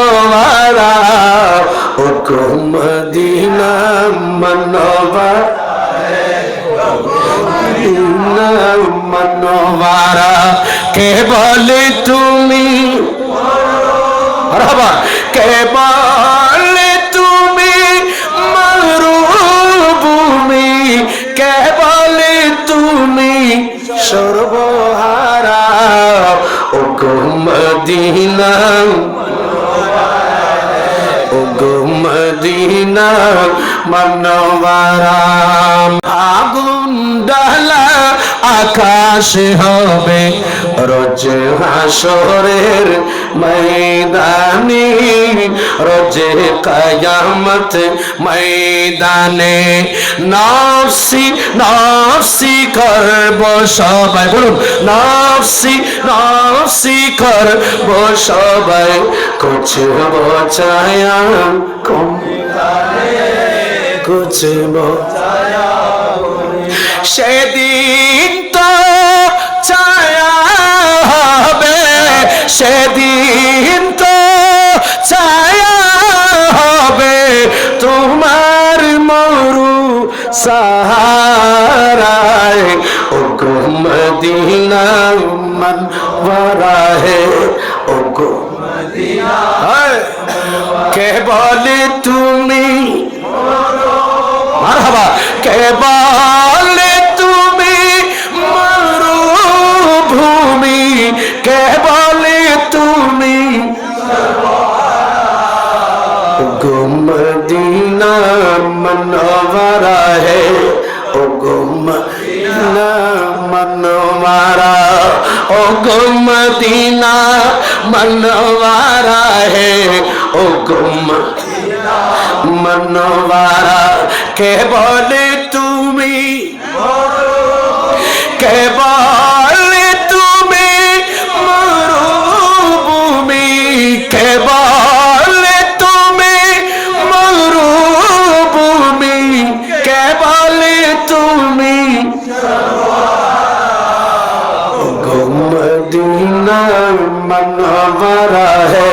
मनवारा ओगो Medina मनवारा Medina मनवारा केवल तुमी मरहबा केवल तुमी मरुभूमि केवल तुमी सर्वहारा ओगो मदीना ओगो मदीना मनवारा आगुन डाला आकाश হবে রোজ হাসরের ময়দানে রোজ কিয়ামত ময়দানে নফসি নফসি করব সবাই বলুন নফসি নফসি করব সবাই কুছ বচায়া কুছ বচায়া সেদিন তো ছায়া হবে সেদিন তো ছায়া হবে তোমার মরু সাহারায় ওগো মদিনা मनवारा है ओगो मदीना केवल तुमी मरहबा केवल तुमी मरुभूमि केवल तुमी ओगो मदीना मनवारा है ओगो मदीना मनवारा ओगो मदीना मनवारा है ओगो मदीना मनवारा केवल तुमी केवल तुमी मरुभूमि केवल तुमी मरुभूमि केवल तुमी ओगो मदीना मनवारा है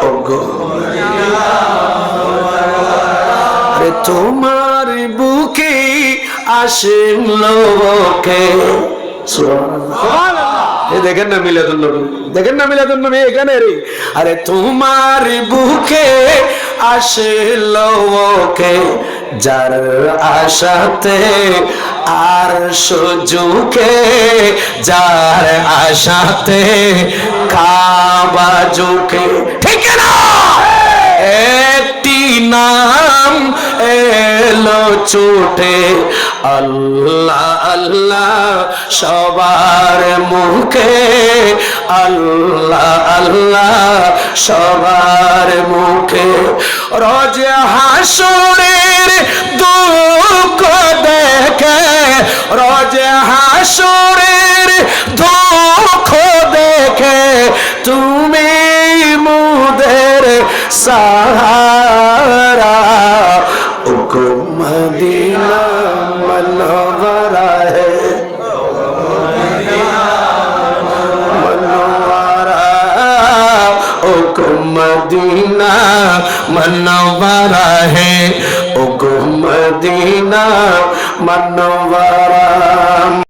ओगो अरे तुम्हार बुके आशिक लोके देखें ना मिलादुन नबी देखें ना मिलादुन नबी এখানে রে अरे तुम्हार बुके आशिक लोके যার আশাতে আর সুজুকে যার আশাতে কাবা ঝুঁকে ঠিক না একটি নাম এলো ছুটে আল্লাহ আল্লাহ সবার মুখে আল্লাহ আল্লাহ সবার মুখে রোজ হাসরের দুঃখ দেখে রোজ হাসরের দুঃখ দেখে তুমি মুদের সাহারা ওগো মদিনা मनवारा है मनवारा ओगो मदीना मनवारा है ओगो मदीना मनवारा।